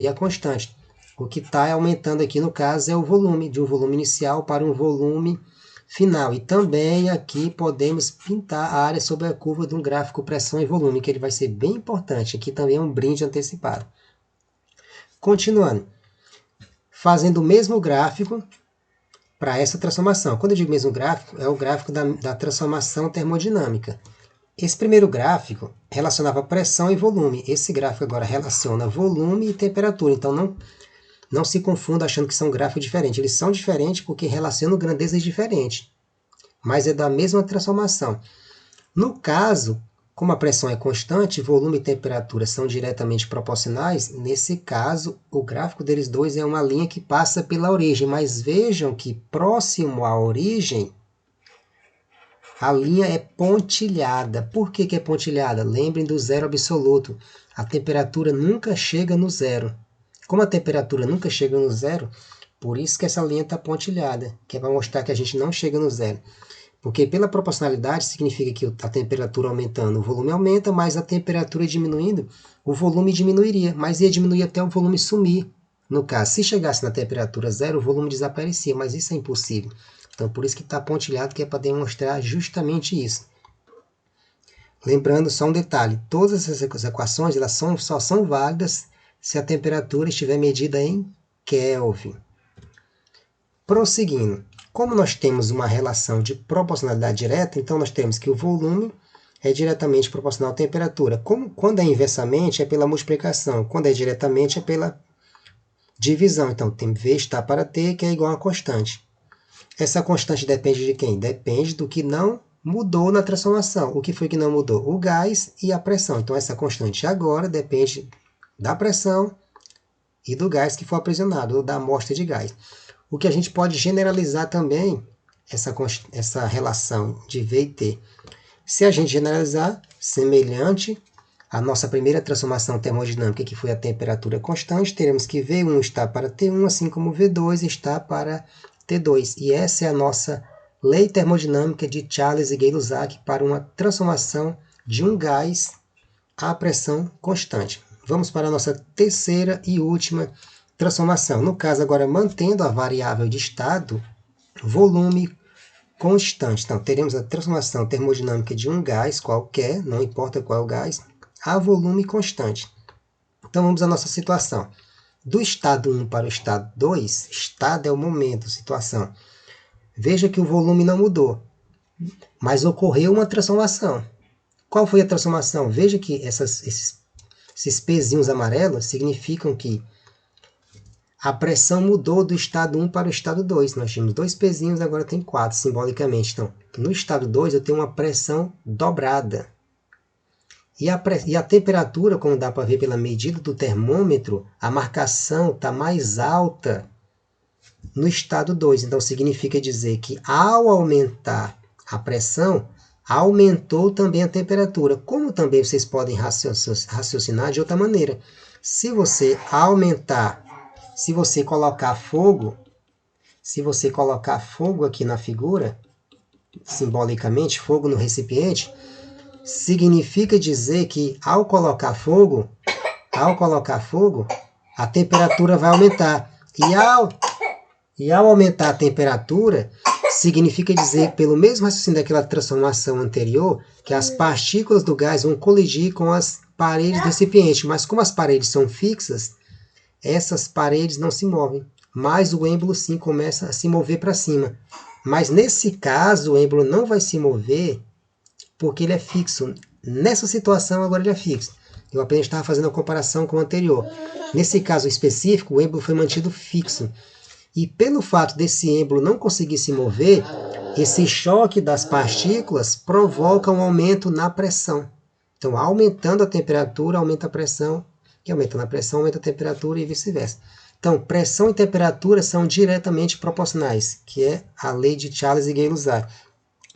e a constante. O que está aumentando aqui no caso é o volume, de um volume inicial para um volume final. E também aqui podemos pintar a área sobre a curva de um gráfico pressão e volume, que ele vai ser bem importante. Aqui também é um brinde antecipado. Continuando, fazendo o mesmo gráfico para essa transformação. Quando eu digo mesmo gráfico, é o gráfico da transformação termodinâmica. Esse primeiro gráfico relacionava pressão e volume. Esse gráfico agora relaciona volume e temperatura. Então não se confunda achando que são gráficos diferentes. Eles são diferentes porque relacionam grandezas diferentes, mas é da mesma transformação. No caso, como a pressão é constante, volume e temperatura são diretamente proporcionais, nesse caso, o gráfico deles dois é uma linha que passa pela origem. Mas vejam que próximo à origem, a linha é pontilhada. Por que é pontilhada? Lembrem do zero absoluto. A temperatura nunca chega no zero. Como a temperatura nunca chega no zero, por isso que essa linha está pontilhada, que é para mostrar que a gente não chega no zero. Porque pela proporcionalidade significa que a temperatura aumentando, o volume aumenta, mas a temperatura diminuindo, o volume diminuiria, mas ia diminuir até o volume sumir. No caso, se chegasse na temperatura zero, o volume desaparecia, mas isso é impossível. Então, por isso que está pontilhado, que é para demonstrar justamente isso. Lembrando só um detalhe, todas essas equações elas só são válidas se a temperatura estiver medida em Kelvin. Prosseguindo, como nós temos uma relação de proporcionalidade direta, então nós temos que o volume é diretamente proporcional à temperatura. Quando é inversamente, é pela multiplicação. Quando é diretamente, é pela divisão. Então, tem V está para T, que é igual a constante. Essa constante depende de quem? Depende do que não mudou na transformação. O que foi que não mudou? O gás e a pressão. Então, essa constante agora depende da pressão e do gás que for aprisionado, ou da amostra de gás. O que a gente pode generalizar também, essa relação de V e T. Se a gente generalizar, semelhante à nossa primeira transformação termodinâmica, que foi a temperatura constante, teremos que V1 está para T1, assim como V2 está para T2. E essa é a nossa lei termodinâmica de Charles e Gay-Lussac para uma transformação de um gás à pressão constante. Vamos para a nossa terceira e última transformação. No caso, agora mantendo a variável de estado, volume constante. Então, teremos a transformação termodinâmica de um gás qualquer, não importa qual gás, a volume constante. Então, vamos à nossa situação. Do estado 1 para o estado 2, estado é o momento, situação. Veja que o volume não mudou, mas ocorreu uma transformação. Qual foi a transformação? Veja que esses pezinhos amarelos significam que a pressão mudou do estado 1 para o estado 2. Nós tínhamos 2 pezinhos, agora tem 4, simbolicamente. Então, no estado 2, eu tenho uma pressão dobrada. E a temperatura, como dá para ver pela medida do termômetro, a marcação está mais alta no estado 2. Então, significa dizer que ao aumentar a pressão, aumentou também a temperatura. Como também vocês podem raciocinar de outra maneira. Se você colocar fogo aqui na figura, simbolicamente, fogo no recipiente, significa dizer que ao colocar fogo, a temperatura vai aumentar. E ao aumentar a temperatura, significa dizer, pelo mesmo raciocínio daquela transformação anterior, que as partículas do gás vão colidir com as paredes do recipiente. Mas como as paredes são fixas, essas paredes não se movem, mas o êmbolo sim começa a se mover para cima. Mas nesse caso, o êmbolo não vai se mover porque ele é fixo. Nessa situação, agora ele é fixo. Eu apenas estava fazendo a comparação com o anterior. Nesse caso específico, o êmbolo foi mantido fixo. E pelo fato desse êmbolo não conseguir se mover, esse choque das partículas provoca um aumento na pressão. Então, aumentando a temperatura, aumenta a pressão, e aumentando a pressão, aumenta a temperatura e vice-versa. Então, pressão e temperatura são diretamente proporcionais, que é a lei de Charles e Gay-Lussac.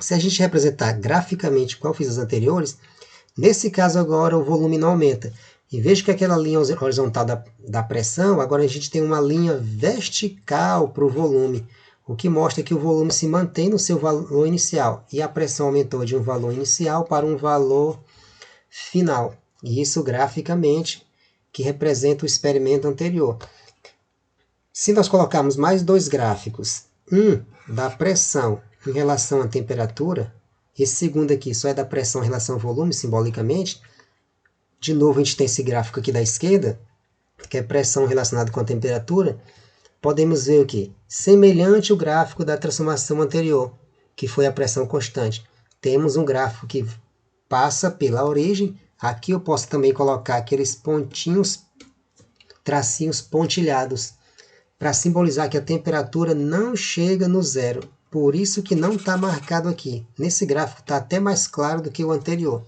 Se a gente representar graficamente, como eu fiz as anteriores, nesse caso agora o volume não aumenta. E veja que aquela linha horizontal da pressão, agora a gente tem uma linha vertical para o volume, o que mostra que o volume se mantém no seu valor inicial. E a pressão aumentou de um valor inicial para um valor final. E isso graficamente que representa o experimento anterior. Se nós colocarmos mais dois gráficos, um da pressão em relação à temperatura, esse segundo aqui só é da pressão em relação ao volume, simbolicamente. De novo, a gente tem esse gráfico aqui da esquerda, que é pressão relacionada com a temperatura. Podemos ver o quê? Semelhante ao gráfico da transformação anterior, que foi a pressão constante. Temos um gráfico que passa pela origem. Aqui eu posso também colocar aqueles pontinhos, tracinhos pontilhados, para simbolizar que a temperatura não chega no zero. Por isso que não está marcado aqui. Nesse gráfico está até mais claro do que o anterior.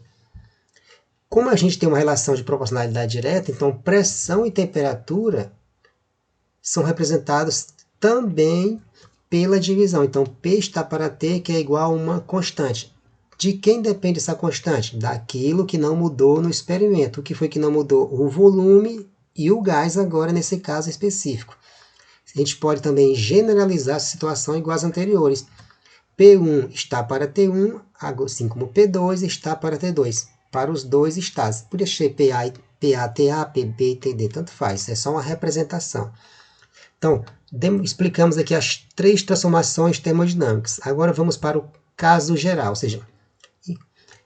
Como a gente tem uma relação de proporcionalidade direta, então pressão e temperatura são representados também pela divisão. Então, P está para T, que é igual a uma constante. De quem depende essa constante? Daquilo que não mudou no experimento. O que foi que não mudou? O volume e o gás, agora nesse caso específico. A gente pode também generalizar essa situação igual às anteriores. P1 está para T1, assim como P2 está para T2, para os dois estados. Podia ser PA, TA, PB e TD, tanto faz, é só uma representação. Então, explicamos aqui as três transformações termodinâmicas. Agora vamos para o caso geral, ou seja,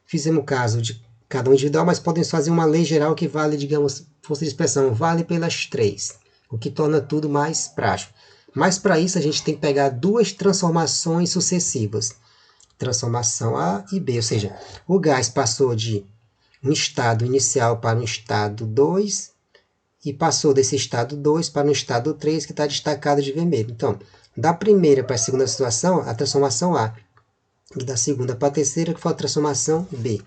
fizemos o caso de cada um individual, mas podemos fazer uma lei geral que vale, digamos, força de expressão, vale pelas três, o que torna tudo mais prático. Mas para isso a gente tem que pegar duas transformações sucessivas. Transformação A e B, ou seja, o gás passou de um estado inicial para um estado 2 e passou desse estado 2 para um estado 3 que está destacado de vermelho. Então, da primeira para a segunda situação, a transformação A, e da segunda para a terceira, que foi a transformação B.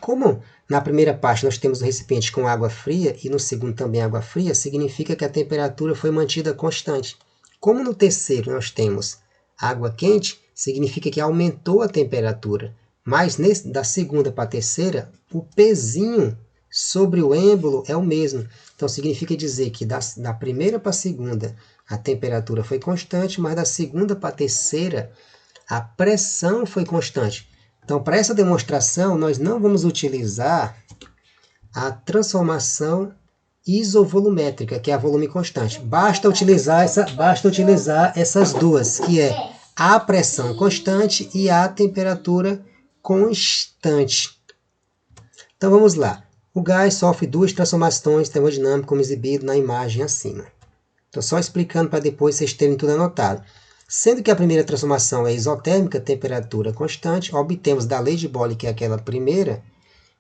Como na primeira parte nós temos um recipiente com água fria e no segundo também água fria, significa que a temperatura foi mantida constante. Como no terceiro nós temos água quente, significa que aumentou a temperatura. Mas da segunda para a terceira, o pezinho sobre o êmbolo é o mesmo. Então significa dizer que da primeira para a segunda a temperatura foi constante, mas da segunda para a terceira a pressão foi constante. Então, para essa demonstração, nós não vamos utilizar a transformação isovolumétrica, que é a volume constante. Basta utilizar essas duas, que é a pressão constante e a temperatura constante. Então, vamos lá. O gás sofre duas transformações termodinâmicas, como exibido na imagem acima. Estou só explicando para depois vocês terem tudo anotado. Sendo que a primeira transformação é isotérmica, temperatura constante, obtemos da lei de Boyle, que é aquela primeira,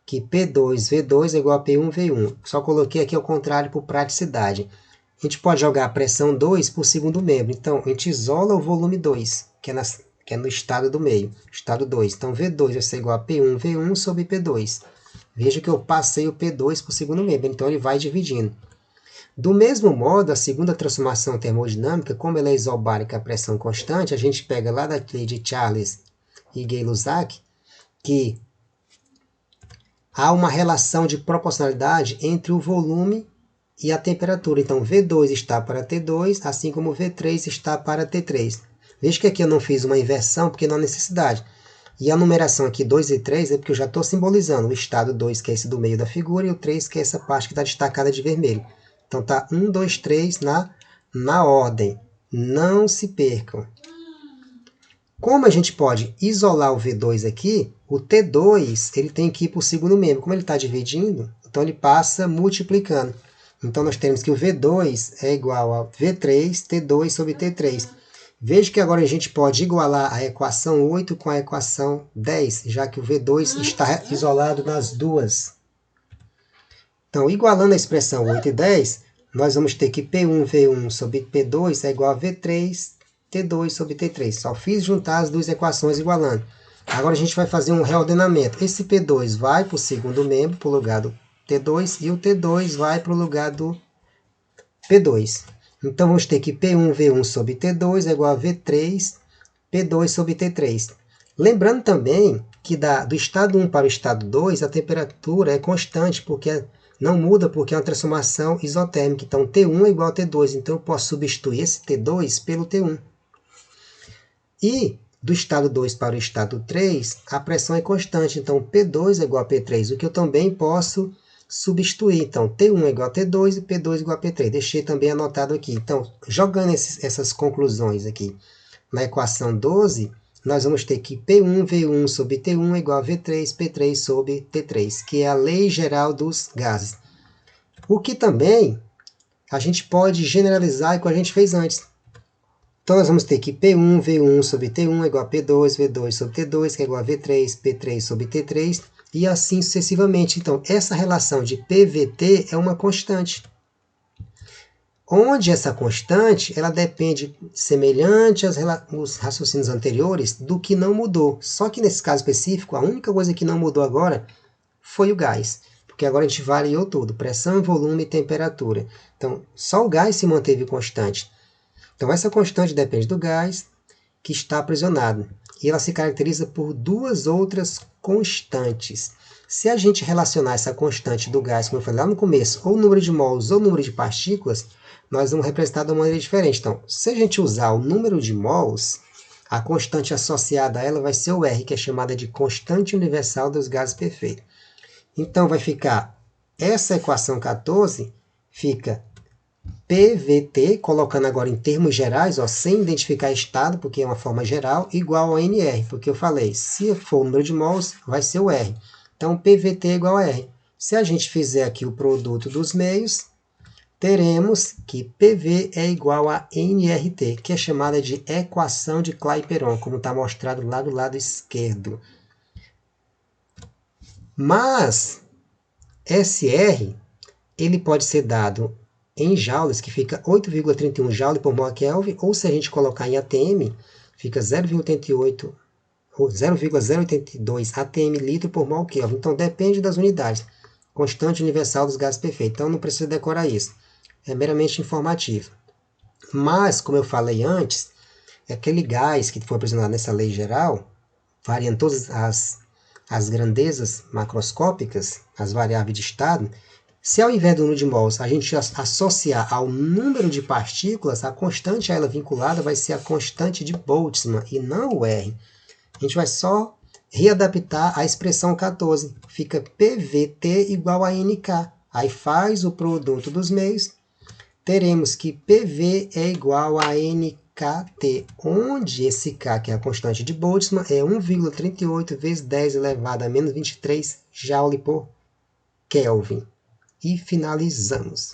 que P2V2 é igual a P1V1. Só coloquei aqui ao contrário por praticidade. A gente pode jogar a pressão 2 por segundo membro. Então, a gente isola o volume 2, que é no estado do meio, estado 2. Então, V2 vai ser igual a P1V1 sobre P2. Veja que eu passei o P2 por segundo membro, então ele vai dividindo. Do mesmo modo, a segunda transformação termodinâmica, como ela é isobárica a pressão constante, a gente pega lá da lei de Charles e Gay-Lussac, que há uma relação de proporcionalidade entre o volume e a temperatura. Então, V2 está para T2, assim como V3 está para T3. Veja que aqui eu não fiz uma inversão, porque não há necessidade. E a numeração aqui 2 e 3 é porque eu já estou simbolizando o estado 2, que é esse do meio da figura, e o 3, que é essa parte que está destacada de vermelho. Então, tá 1, 2, 3 na ordem. Não se percam. Como a gente pode isolar o V2 aqui, o T2 ele tem que ir para o segundo membro. Como ele está dividindo, então ele passa multiplicando. Então, nós temos que o V2 é igual a V3, T2 sobre T3. Veja que agora a gente pode igualar a equação 8 com a equação 10, já que o V2 está isolado nas duas. Então, igualando a expressão 8 e 10, nós vamos ter que P1V1 sobre P2 é igual a V3, T2 sobre T3. Só fiz juntar as duas equações igualando. Agora a gente vai fazer um reordenamento. Esse P2 vai para o segundo membro, para o lugar do T2, e o T2 vai para o lugar do P2. Então, vamos ter que P1V1 sobre T2 é igual a V3, P2 sobre T3. Lembrando também que do estado 1 para o estado 2, a temperatura é constante, porque não muda porque é uma transformação isotérmica. Então, T1 é igual a T2. Então, eu posso substituir esse T2 pelo T1. E do estado 2 para o estado 3, a pressão é constante. Então, P2 é igual a P3, o que eu também posso substituir. Então, T1 é igual a T2 e P2 igual a P3. Deixei também anotado aqui. Então, jogando essas conclusões aqui na equação 12, nós vamos ter que P1, V1 sobre T1 é igual a V3, P3 sobre T3, que é a lei geral dos gases. O que também a gente pode generalizar igual a gente fez antes. Então, nós vamos ter que P1, V1 sobre T1 é igual a P2, V2 sobre T2, que é igual a V3, P3 sobre T3, e assim sucessivamente. Então, essa relação de PVT é uma constante. Onde essa constante, ela depende, semelhante aos raciocínios anteriores, do que não mudou. Só que nesse caso específico, a única coisa que não mudou agora foi o gás. Porque agora a gente variou tudo, pressão, volume e temperatura. Então, só o gás se manteve constante. Então, essa constante depende do gás que está aprisionado. E ela se caracteriza por duas outras constantes. Se a gente relacionar essa constante do gás, como eu falei lá no começo, ou o número de mols ou o número de partículas, nós vamos representar de uma maneira diferente. Então, se a gente usar o número de mols, a constante associada a ela vai ser o R, que é chamada de constante universal dos gases perfeitos. Então, vai ficar essa equação 14, fica PVT, colocando agora em termos gerais, ó, sem identificar estado, porque é uma forma geral, igual a NR, porque eu falei, se for o número de mols, vai ser o R. Então, PVT é igual a R. Se a gente fizer aqui o produto dos meios, teremos que PV é igual a nRT, que é chamada de equação de Clapeyron, como está mostrado lá do lado esquerdo. Mas, SR, ele pode ser dado em joules, que fica 8,31 joule por mol Kelvin, ou se a gente colocar em ATM, fica 0,88 ou 0,082 ATM litro por mol Kelvin. Então, depende das unidades. Constante universal dos gases perfeitos. Então, não precisa decorar isso. É meramente informativo. Mas, como eu falei antes, aquele gás que foi aprisionado nessa lei geral, variando todas as grandezas macroscópicas, as variáveis de estado, se ao invés do número de mols a gente associar ao número de partículas, a constante a ela vinculada vai ser a constante de Boltzmann e não o R. A gente vai só readaptar a expressão 14. Fica PVT igual a NK. Aí faz o produto dos meios. Teremos que PV é igual a NKT, onde esse K, que é a constante de Boltzmann, é 1,38 vezes 10 elevado a menos 23 joule por Kelvin. E finalizamos.